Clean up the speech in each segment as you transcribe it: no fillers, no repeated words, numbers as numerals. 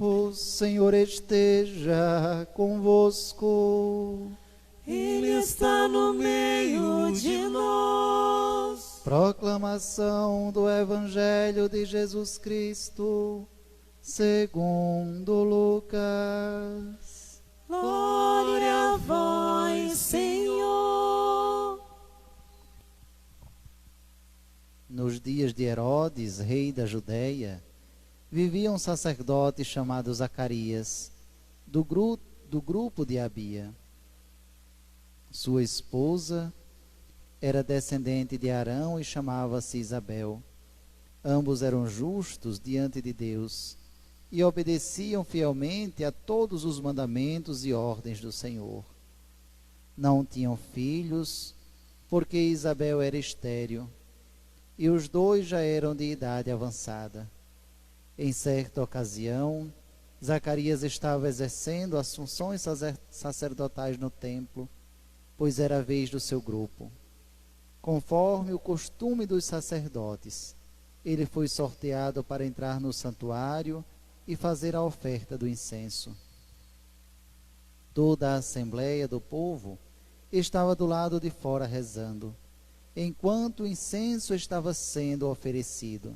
O Senhor esteja convosco. Ele está no meio de nós. Proclamação do Evangelho de Jesus Cristo, segundo Lucas. Glória a vós, Senhor. Nos dias de Herodes, rei da Judéia, vivia um sacerdote chamado Zacarias, do grupo de Abia. Sua esposa era descendente de Arão e chamava-se Isabel. Ambos eram justos diante de Deus e obedeciam fielmente a todos os mandamentos e ordens do Senhor. Não tinham filhos, porque Isabel era estéril, e os dois já eram de idade avançada. Em certa ocasião, Zacarias estava exercendo as funções sacerdotais no templo, pois era a vez do seu grupo. Conforme o costume dos sacerdotes, ele foi sorteado para entrar no santuário e fazer a oferta do incenso. Toda a assembleia do povo estava do lado de fora rezando, enquanto o incenso estava sendo oferecido.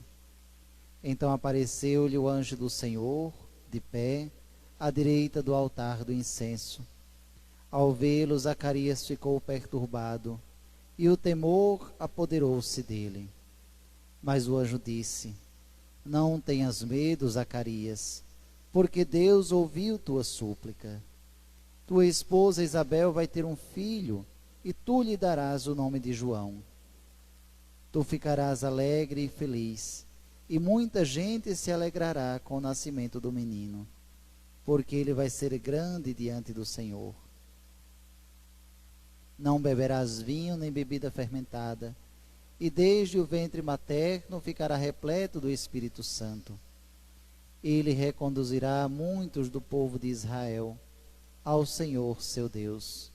Então apareceu-lhe o anjo do Senhor, de pé, à direita do altar do incenso. Ao vê-lo, Zacarias ficou perturbado, e o temor apoderou-se dele. Mas o anjo disse: Não tenhas medo, Zacarias, porque Deus ouviu tua súplica. Tua esposa Isabel vai ter um filho, e tu lhe darás o nome de João. Tu ficarás alegre e feliz, e muita gente se alegrará com o nascimento do menino, porque ele vai ser grande diante do Senhor. Não beberás vinho nem bebida fermentada, e desde o ventre materno ficará repleto do Espírito Santo. Ele reconduzirá muitos do povo de Israel ao Senhor seu Deus,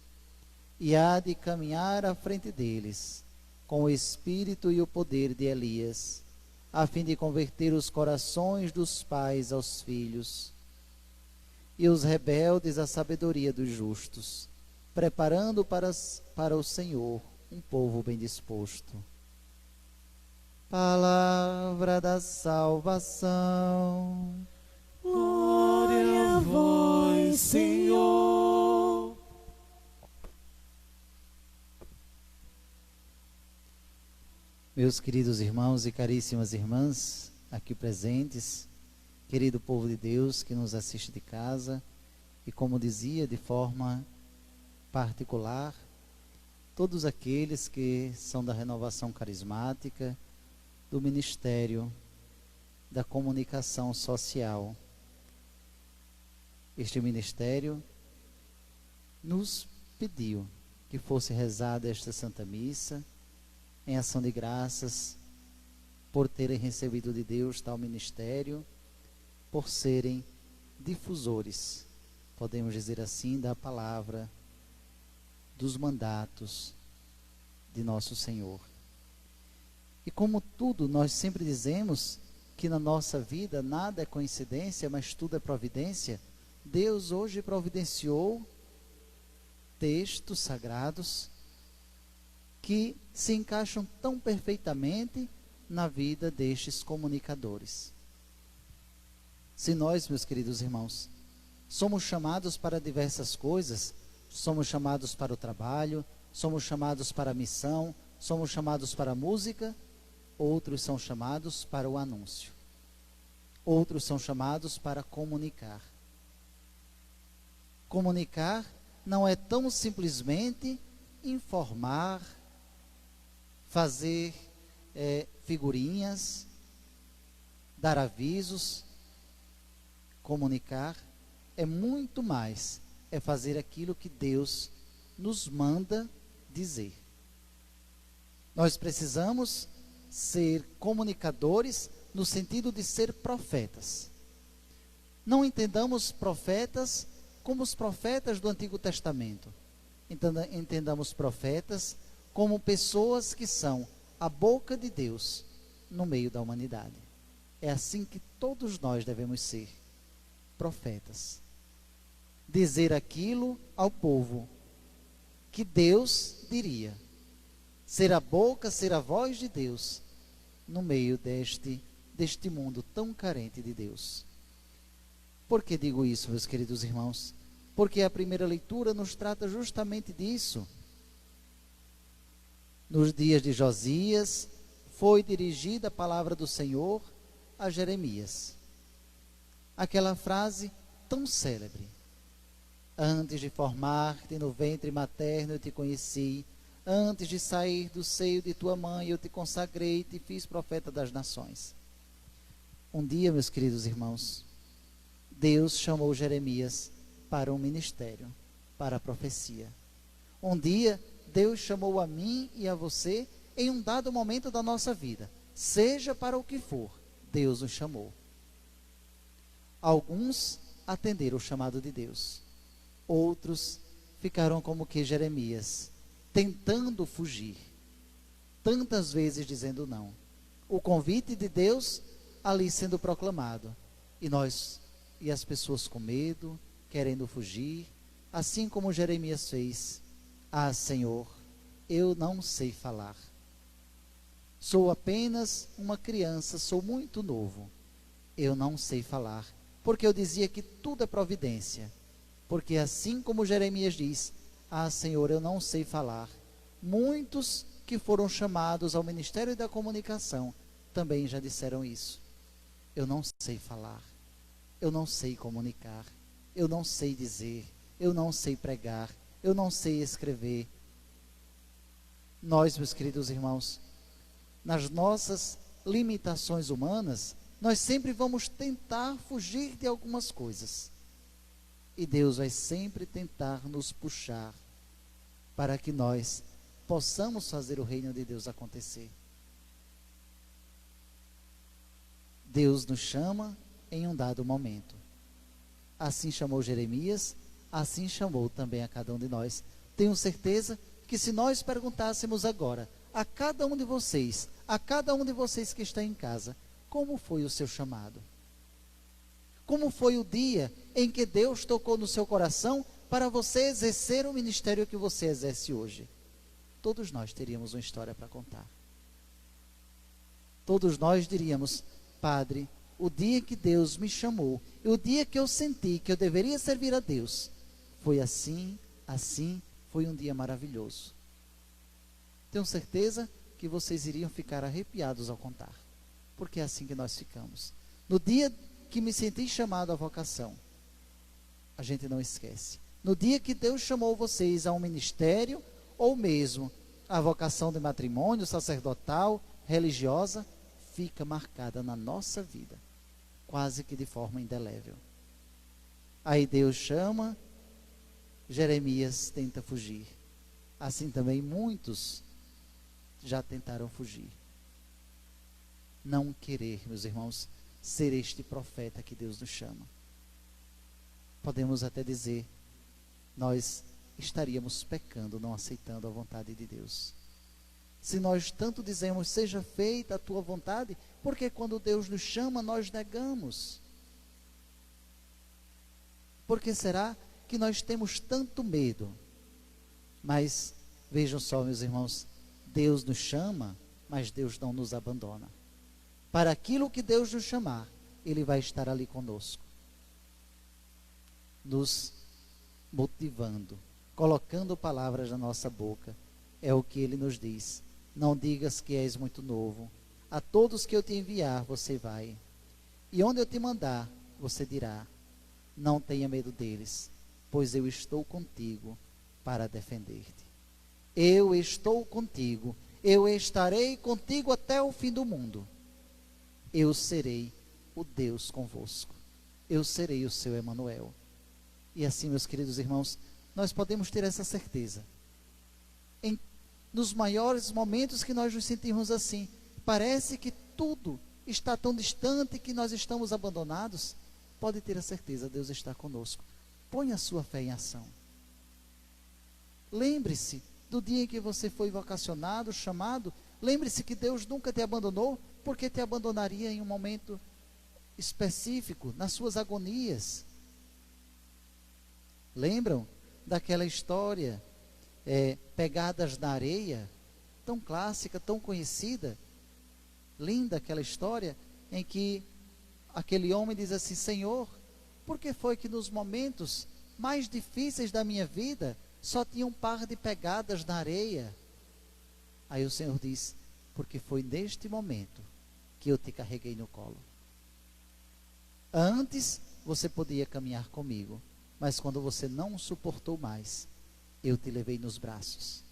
e há de caminhar à frente deles, com o espírito e o poder de Elias, a fim de converter os corações dos pais aos filhos, e os rebeldes à sabedoria dos justos, preparando para o Senhor um povo bem disposto. Palavra da salvação. Glória a vós, Senhor. Meus queridos irmãos e caríssimas irmãs, aqui presentes, querido povo de Deus que nos assiste de casa, e como dizia, de forma particular, todos aqueles que são da renovação carismática, do ministério da comunicação social. Este ministério nos pediu que fosse rezada esta Santa Missa em ação de graças por terem recebido de Deus tal ministério, por serem difusores, podemos dizer assim, da palavra, dos mandatos de nosso Senhor. E como tudo, nós sempre dizemos que na nossa vida nada é coincidência, mas tudo é providência. Deus hoje providenciou textos sagrados que se encaixam tão perfeitamente na vida destes comunicadores. Se nós, meus queridos irmãos, somos chamados para diversas coisas, somos chamados para o trabalho, somos chamados para a missão, somos chamados para a música, outros são chamados para o anúncio. Outros são chamados para comunicar. Comunicar não é tão simplesmente informar, fazer figurinhas, dar avisos. Comunicar é muito mais, é fazer aquilo que Deus nos manda dizer. Nós precisamos ser comunicadores no sentido de ser profetas. Não entendamos profetas como os profetas do Antigo Testamento. Entendamos profetas como pessoas que são a boca de Deus no meio da humanidade. É assim que todos nós devemos ser. profetas. Dizer aquilo ao povo que Deus diria. Ser a boca, ser a voz de Deus no meio deste mundo tão carente de Deus. Por que digo isso, meus queridos irmãos? Porque a primeira leitura nos trata justamente disso. Nos dias de Josias, foi dirigida a palavra do Senhor a Jeremias. Aquela frase tão célebre: antes de formar-te no ventre materno eu te conheci, antes de sair do seio de tua mãe eu te consagrei e te fiz profeta das nações. Um dia, meus queridos irmãos, Deus chamou Jeremias para um ministério, para a profecia. Um dia, Deus chamou a mim e a você em um dado momento da nossa vida. Seja para o que for, Deus nos chamou. Alguns atenderam o chamado de Deus. Outros ficaram como que Jeremias, tentando fugir. Tantas vezes dizendo não. O convite de Deus ali sendo proclamado. E as pessoas com medo, querendo fugir, assim como Jeremias fez. Ah, Senhor, eu não sei falar. Sou apenas uma criança, sou muito novo. Eu não sei falar, porque eu dizia que tudo é providência. Porque assim como Jeremias diz, ah, Senhor, eu não sei falar. Muitos que foram chamados ao Ministério da Comunicação também já disseram isso. Eu não sei falar, eu não sei comunicar, eu não sei dizer, eu não sei pregar, eu não sei escrever. Nós, meus queridos irmãos, nas nossas limitações humanas, nós sempre vamos tentar fugir de algumas coisas. E Deus vai sempre tentar nos puxar para que nós possamos fazer o reino de Deus acontecer. Deus nos chama em um dado momento. Assim chamou Jeremias, assim chamou também a cada um de nós. Tenho certeza que se nós perguntássemos agora a cada um de vocês que está em casa, como foi o seu chamado? Como foi o dia em que Deus tocou no seu coração para você exercer o ministério que você exerce hoje? Todos nós teríamos uma história para contar. Todos nós diríamos: Padre, o dia que Deus me chamou, e o dia que eu senti que eu deveria servir a Deus, foi assim, foi um dia maravilhoso. Tenho certeza que vocês iriam ficar arrepiados ao contar, porque é assim que nós ficamos. No dia que me senti chamado à vocação, a gente não esquece. No dia que Deus chamou vocês a um ministério, ou mesmo a vocação de matrimônio, sacerdotal, religiosa, fica marcada na nossa vida, quase que de forma indelével. Aí Deus chama, Jeremias tenta fugir. Assim também muitos já tentaram fugir. Não querer, meus irmãos, ser este profeta que Deus nos chama. Podemos até dizer, nós estaríamos pecando, não aceitando a vontade de Deus. Se nós tanto dizemos, seja feita a tua vontade, porque quando Deus nos chama, nós negamos? Por que será que nós temos tanto medo? Mas, vejam só, meus irmãos, Deus nos chama, mas Deus não nos abandona. Para aquilo que Deus nos chamar, Ele vai estar ali conosco, nos motivando, colocando palavras na nossa boca. É o que Ele nos diz: não digas que és muito novo, a todos que eu te enviar você vai, e onde eu te mandar você dirá, não tenha medo deles, pois eu estou contigo para defender-te. Eu estou contigo, eu estarei contigo até o fim do mundo. Eu serei o Deus convosco, eu serei o seu Emanuel. E assim, meus queridos irmãos, nós podemos ter essa certeza. Nos maiores momentos que nós nos sentimos assim, parece que tudo está tão distante, que nós estamos abandonados, pode ter a certeza, Deus está conosco. Põe a sua fé em ação. Lembre-se do dia em que você foi vocacionado, chamado. Lembre-se que Deus nunca te abandonou, porque te abandonaria em um momento específico, nas suas agonias. Lembram daquela história, pegadas na areia, tão clássica, tão conhecida, linda aquela história, em que aquele homem diz assim: Senhor, por que foi que nos momentos mais difíceis da minha vida só tinha um par de pegadas na areia? Aí o Senhor diz: porque foi neste momento que eu te carreguei no colo. Antes você podia caminhar comigo, mas quando você não suportou mais, eu te levei nos braços.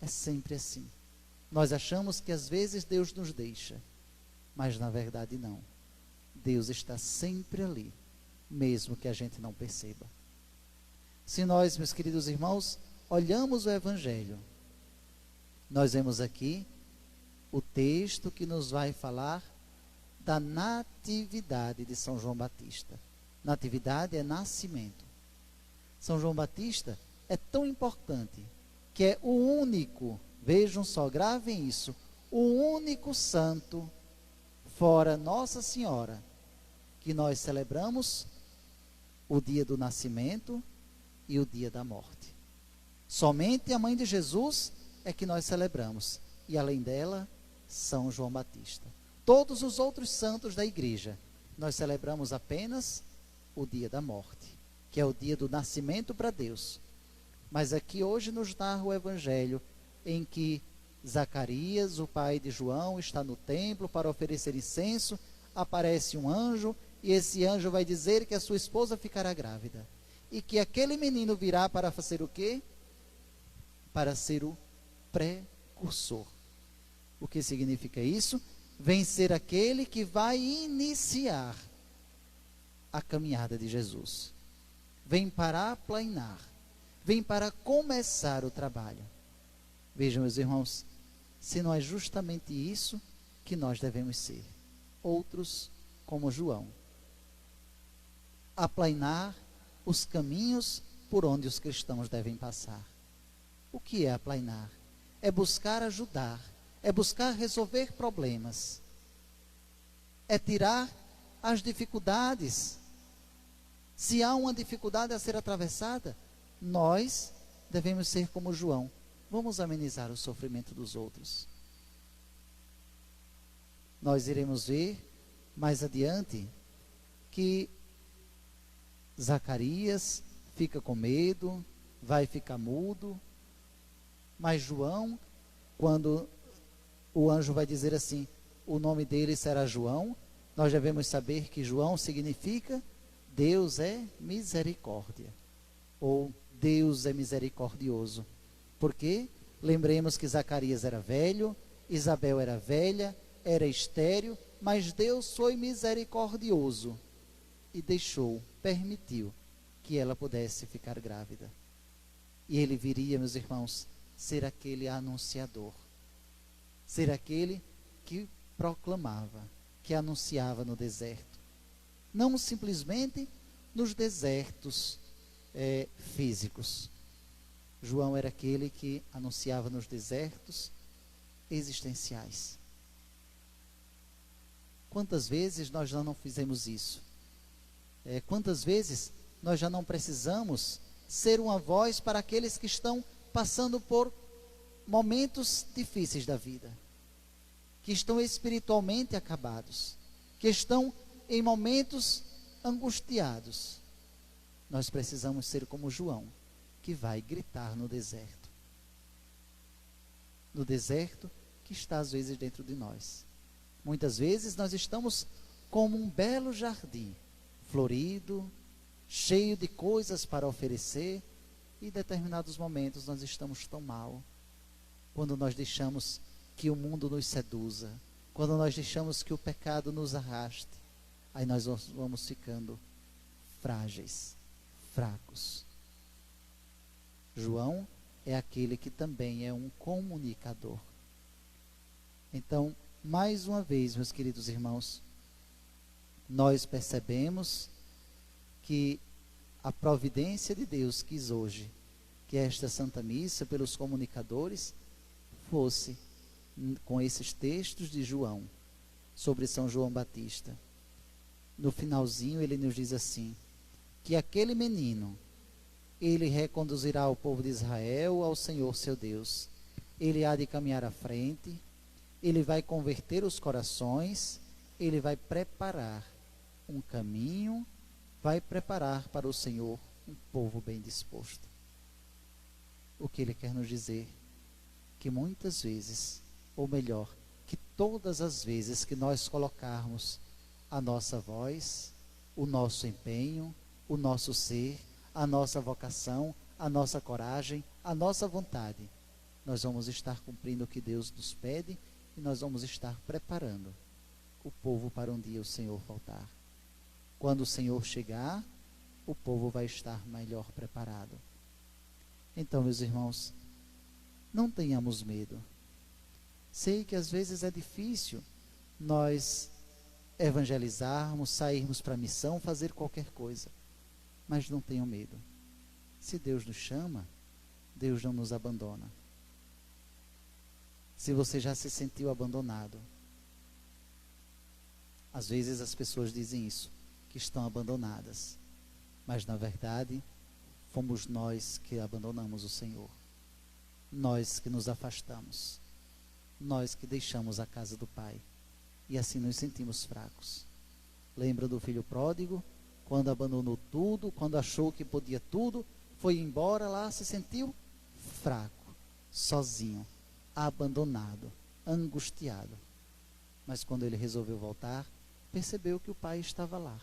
É sempre assim. Nós achamos que às vezes Deus nos deixa, mas na verdade não. Deus está sempre ali, mesmo que a gente não perceba. Se nós, meus queridos irmãos, olhamos o Evangelho, nós vemos aqui o texto que nos vai falar da natividade de São João Batista. Natividade é nascimento. São João Batista é tão importante que é o único, vejam só, gravem isso, o único santo, fora Nossa Senhora, que nós celebramos o dia do nascimento e o dia da morte. Somente a mãe de Jesus é que nós celebramos, e além dela, São João Batista. Todos os outros santos da igreja, nós celebramos apenas o dia da morte, que é o dia do nascimento para Deus. Mas aqui hoje nos narra o Evangelho em que Zacarias, o pai de João, está no templo para oferecer incenso, aparece um anjo, e esse anjo vai dizer que a sua esposa ficará grávida, e que aquele menino virá para fazer o quê? Para ser o precursor. O que significa isso? Vem ser aquele que vai iniciar a caminhada de Jesus. Vem para aplainar. Vem para começar o trabalho. Vejam, meus irmãos, se não é justamente isso que nós devemos ser. Outros como João. Aplainar os caminhos por onde os cristãos devem passar. O que é aplainar? É buscar ajudar, é buscar resolver problemas, é tirar as dificuldades. Se há uma dificuldade a ser atravessada, nós devemos ser como João. Vamos amenizar o sofrimento dos outros. Nós iremos ver mais adiante que Zacarias fica com medo, vai ficar mudo, mas João, quando o anjo vai dizer assim, o nome dele será João, nós devemos saber que João significa Deus é misericórdia, ou Deus é misericordioso. Porque lembremos que Zacarias era velho, Isabel era velha, era estéril, mas Deus foi misericordioso e permitiu que ela pudesse ficar grávida. E ele viria, meus irmãos, ser aquele anunciador, ser aquele que proclamava, que anunciava no deserto. Não simplesmente nos desertos físicos. João era aquele que anunciava nos desertos existenciais. Quantas vezes nós já não fizemos isso? Quantas vezes nós já não precisamos ser uma voz para aqueles que estão passando por momentos difíceis da vida, que estão espiritualmente acabados, que estão em momentos angustiados. Nós precisamos ser como João, que vai gritar no deserto. No deserto que está às vezes dentro de nós. Muitas vezes nós estamos como um belo jardim, florido, cheio de coisas para oferecer, e em determinados momentos nós estamos tão mal, quando nós deixamos que o mundo nos seduza, quando nós deixamos que o pecado nos arraste, aí nós vamos ficando frágeis, fracos. João é aquele que também é um comunicador. Então, mais uma vez, meus queridos irmãos, nós percebemos que a providência de Deus quis hoje que esta Santa Missa, pelos comunicadores, fosse com esses textos de João, sobre São João Batista. No finalzinho ele nos diz assim: que aquele menino, ele reconduzirá o povo de Israel ao Senhor seu Deus. Ele há de caminhar à frente, ele vai converter os corações, ele vai preparar um caminho, vai preparar para o Senhor um povo bem disposto. O que ele quer nos dizer? Que muitas vezes, ou melhor, que todas as vezes que nós colocarmos a nossa voz, o nosso empenho, o nosso ser, a nossa vocação, a nossa coragem, a nossa vontade, nós vamos estar cumprindo o que Deus nos pede e nós vamos estar preparando o povo para um dia o Senhor voltar. Quando o Senhor chegar, o povo vai estar melhor preparado. Então, meus irmãos, não tenhamos medo. Sei que às vezes é difícil nós evangelizarmos, sairmos para a missão, fazer qualquer coisa. Mas não tenham medo. Se Deus nos chama, Deus não nos abandona. Se você já se sentiu abandonado, às vezes as pessoas dizem isso, que estão abandonadas. Mas na verdade, fomos nós que abandonamos o Senhor. Nós que nos afastamos. Nós que deixamos a casa do Pai. E assim nos sentimos fracos. Lembra do filho pródigo? Quando abandonou tudo, quando achou que podia tudo, foi embora lá, se sentiu fraco, sozinho, abandonado, angustiado. Mas quando ele resolveu voltar, percebeu que o pai estava lá.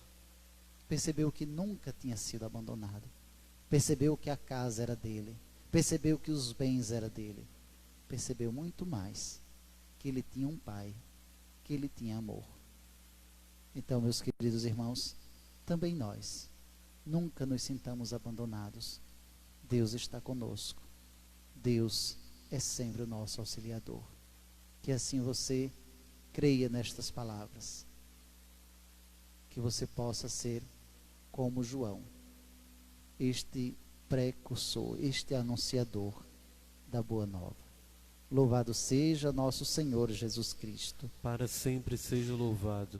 Percebeu que nunca tinha sido abandonado. Percebeu que a casa era dele. Percebeu que os bens eram dele. Percebeu muito mais que ele tinha um pai, que ele tinha amor. Então, meus queridos irmãos, também nós nunca nos sintamos abandonados. Deus está conosco. Deus é sempre o nosso auxiliador. Que assim você creia nestas palavras. Que você possa ser como João, este precursor, este anunciador da Boa Nova. Louvado seja nosso Senhor Jesus Cristo. Para sempre seja louvado.